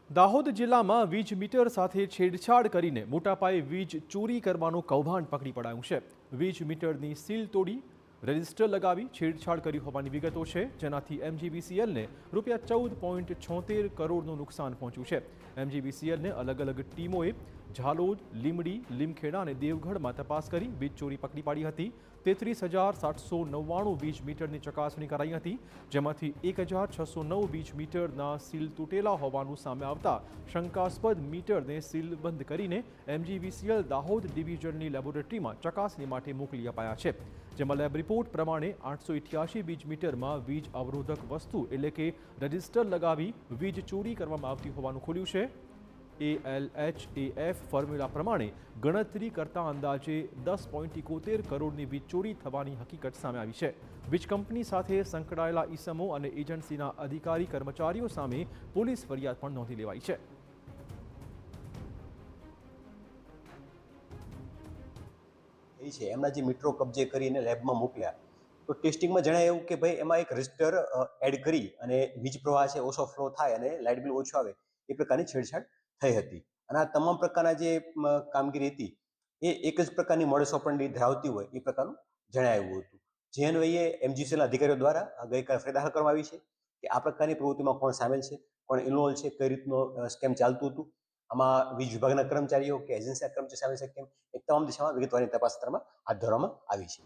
દાહોદ જિલ્લામાં વીજ મીટર સાથે છેડછાડ કરીને મોટા પાયે વીજ ચોરી કરવાનું કૌભાંડ પકડી પડાયું છે। વીજ મીટરની સીલ તોડી રજિસ્ટર લગાવી છેડછાડ કરી હોવાની વિગતો છે, જેનાથી એમજીવીસીએલને ₹14.76 કરોડનું નુકસાન પહોંચ્યું છે। એમજીવીસીએલને અલગ અલગ ટીમોએ ઝાલોદ, લીમડી, લીમખેડા અને દેવગઢમાં તપાસ કરી વીજ ચોરી પકડી પાડી હતી। 33,799 વીજ મીટરની ચકાસણી કરાઈ હતી, જેમાંથી 1,609 વીજ મીટરના સીલ તૂટેલા હોવાનું સામે આવતા શંકાસ્પદ મીટરને સીલબંધ કરીને એમજીવીસીએલ દાહોદ ડિવિઝનની લેબોરેટરીમાં ચકાસણી માટે મોકલી અપાયા છે, જેમાં લેબ રિપોર્ટ પ્રમાણે 888 વીજ મીટરમાં વીજ અવરોધક વસ્તુ એટલે કે રજિસ્ટર લગાવી વીજ ચોરી કરવામાં આવતી હોવાનું ખુલ્યું છે। ALHAF ફોર્મ્યુલા પ્રમાણે ગણતરી કરતા અંદાજે 10.71 કરોડની વીજ ચોરી થવાની હકીકત સામે આવી છે। વીજ કંપની સાથે સંકળાયેલા ઈસમો અને એજન્સીના અધિકારી કર્મચારીઓ સામે પોલીસ ફરિયાદ પણ નોંધી લેવાઈ છે। એ છે એમના જે મીટરો કબજે કરીને લેબમાં મોકલ્યા તો ટેસ્ટિંગમાં જણાયું કે ભાઈ એમાં એક રજિસ્ટર એડ કરી અને વીજ પ્રવાહ છે ઓછો ફ્લો થાય અને લાઇટ બિલ ઓછું આવે એ પ્રકારની છેડછાડ થઈ હતી। અને આ તમામ પ્રકારના જે કામગીરી હતી એ એક જ પ્રકારની મોડસ ઓપરેન્ડી ધરાવતી હોય એ પ્રકારનું જણાવ્યું હતું। જે અન્વયે એમજીસીએલના અધિકારીઓ દ્વારા ગઈકાલે ફરિયાદ દાખલ કરવામાં આવી છે કે આ પ્રકારની પ્રવૃત્તિમાં કોણ સામેલ છે, કોણ ઇન્વોલ્વ છે, કઈ રીતનો સ્કેમ ચાલતું હતું, આમાં વીજ વિભાગના કર્મચારીઓ કે એજન્સીના કર્મચારીઓ સામેલ છે કેમ, એ તમામ દિશામાં વિગતવારની તપાસ હાથ ધરવામાં આવી છે।